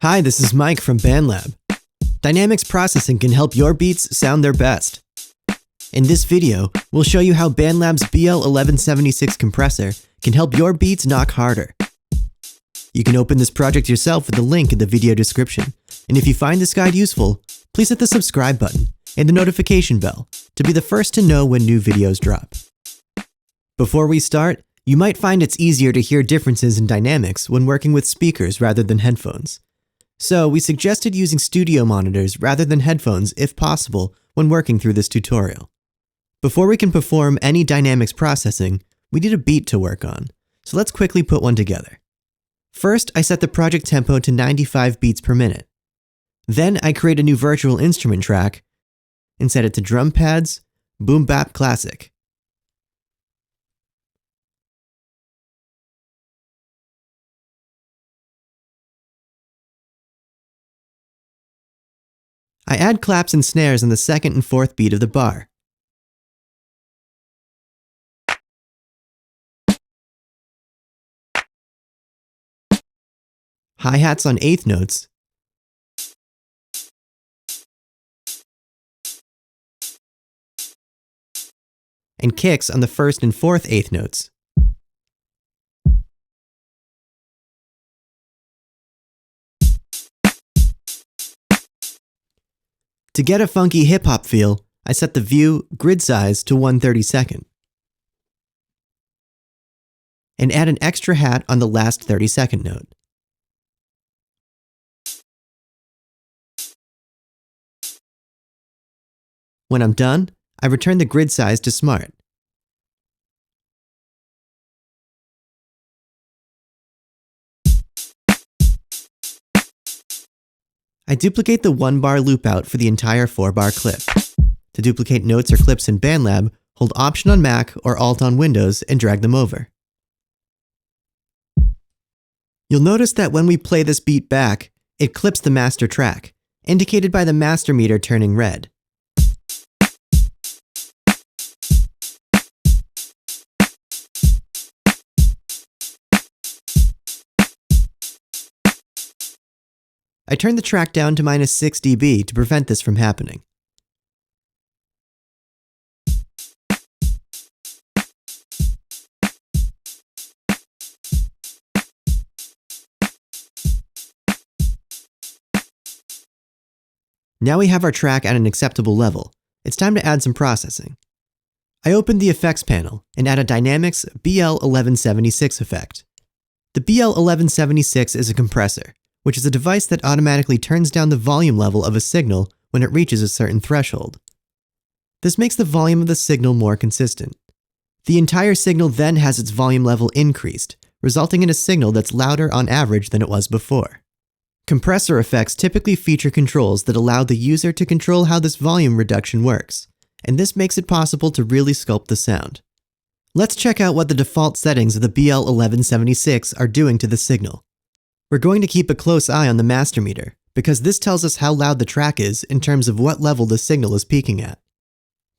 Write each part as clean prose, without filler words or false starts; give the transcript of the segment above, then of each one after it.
Hi, this is Mike from BandLab. Dynamics processing can help your beats sound their best. In this video, we'll show you how BandLab's BL1176 compressor can help your beats knock harder. You can open this project yourself with the link in the video description. And if you find this guide useful, please hit the subscribe button and the notification bell to be the first to know when new videos drop. Before we start, you might find it's easier to hear differences in dynamics when working with speakers rather than headphones. So we suggested using studio monitors rather than headphones if possible when working through this tutorial. Before we can perform any dynamics processing, we need a beat to work on, so let's quickly put one together. First, I set the project tempo to 95 beats per minute. Then I create a new virtual instrument track and set it to drum pads, boom bap classic. I add claps and snares on the second and fourth beat of the bar. Hi-hats on eighth notes, and kicks on the first and fourth eighth notes. To get a funky hip-hop feel, I set the view grid size to 1/32 and add an extra hat on the last 32nd note. When I'm done, I return the grid size to Smart. I duplicate the 1-bar loop out for the entire 4-bar clip. To duplicate notes or clips in BandLab, hold Option on Mac or Alt on Windows and drag them over. You'll notice that when we play this beat back, it clips the master track, indicated by the master meter turning red. I turn the track down to -6 dB to prevent this from happening. Now we have our track at an acceptable level. It's time to add some processing. I open the effects panel and add a Dynamics BL1176 effect. The BL1176 is a compressor, which is a device that automatically turns down the volume level of a signal when it reaches a certain threshold. This makes the volume of the signal more consistent. The entire signal then has its volume level increased, resulting in a signal that's louder on average than it was before. Compressor effects typically feature controls that allow the user to control how this volume reduction works, and this makes it possible to really sculpt the sound. Let's check out what the default settings of the BL1176 are doing to the signal. We're going to keep a close eye on the master meter, because this tells us how loud the track is in terms of what level the signal is peaking at.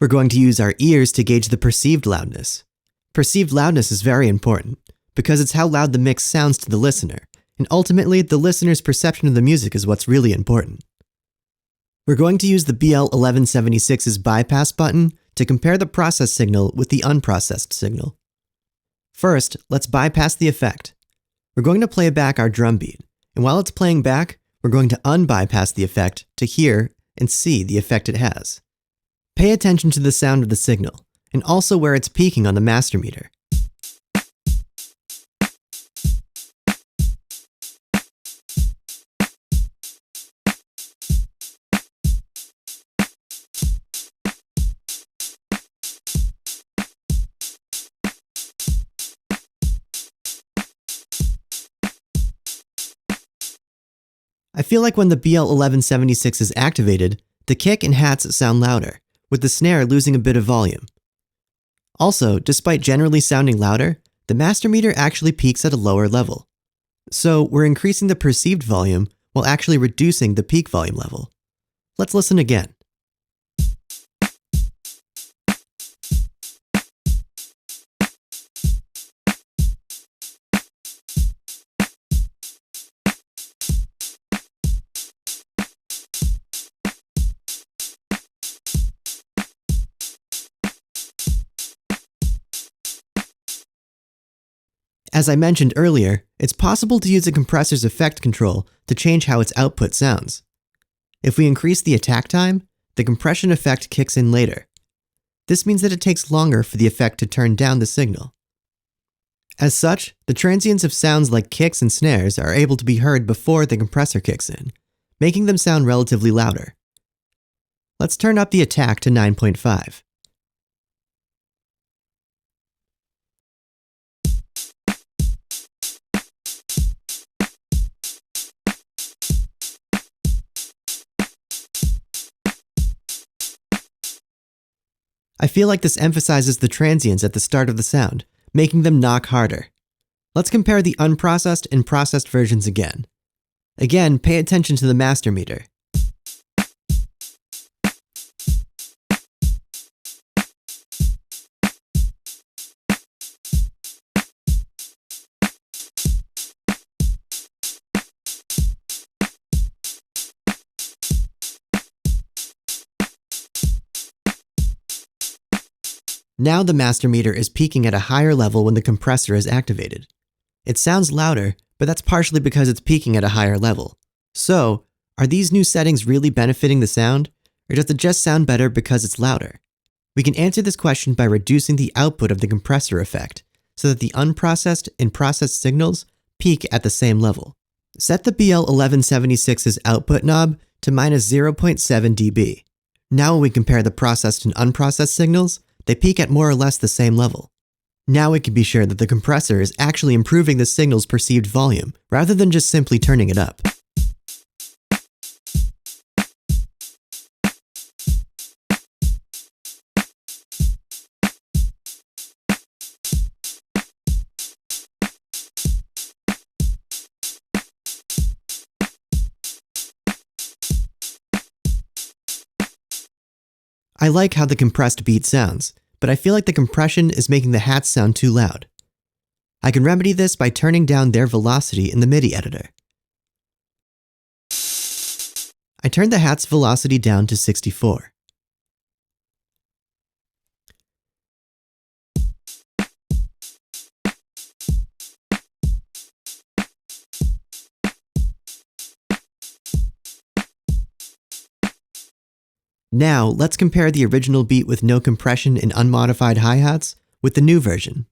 We're going to use our ears to gauge the perceived loudness. Perceived loudness is very important, because it's how loud the mix sounds to the listener, and ultimately the listener's perception of the music is what's really important. We're going to use the BL1176's bypass button to compare the processed signal with the unprocessed signal. First, let's bypass the effect. We're going to play back our drum beat, and while it's playing back, we're going to unbypass the effect to hear and see the effect it has. Pay attention to the sound of the signal, and also where it's peaking on the master meter. I feel like when the BL1176 is activated, the kick and hats sound louder, with the snare losing a bit of volume. Also, despite generally sounding louder, the master meter actually peaks at a lower level. So we're increasing the perceived volume while actually reducing the peak volume level. Let's listen again. As I mentioned earlier, it's possible to use a compressor's effect control to change how its output sounds. If we increase the attack time, the compression effect kicks in later. This means that it takes longer for the effect to turn down the signal. As such, the transients of sounds like kicks and snares are able to be heard before the compressor kicks in, making them sound relatively louder. Let's turn up the attack to 9.5. I feel like this emphasizes the transients at the start of the sound, making them knock harder. Let's compare the unprocessed and processed versions again. Again, pay attention to the master meter. Now the master meter is peaking at a higher level when the compressor is activated. It sounds louder, but that's partially because it's peaking at a higher level. So, are these new settings really benefiting the sound, or does it just sound better because it's louder? We can answer this question by reducing the output of the compressor effect, so that the unprocessed and processed signals peak at the same level. Set the BL1176's output knob to -0.7 dB. Now when we compare the processed and unprocessed signals, they peak at more or less the same level. Now we can be sure that the compressor is actually improving the signal's perceived volume, rather than just simply turning it up. I like how the compressed beat sounds, but I feel like the compression is making the hats sound too loud. I can remedy this by turning down their velocity in the MIDI editor. I turned the hat's velocity down to 64. Now, let's compare the original beat with no compression and unmodified hi-hats with the new version.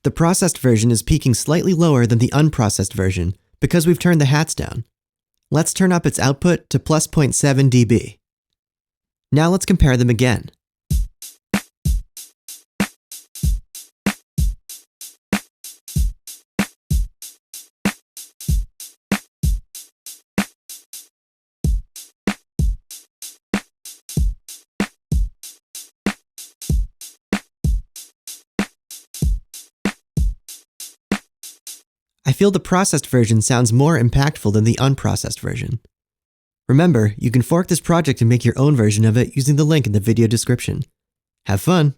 The processed version is peaking slightly lower than the unprocessed version because we've turned the hats down. Let's turn up its output to +0.7 dB. Now let's compare them again. I feel the processed version sounds more impactful than the unprocessed version. Remember, you can fork this project and make your own version of it using the link in the video description. Have fun!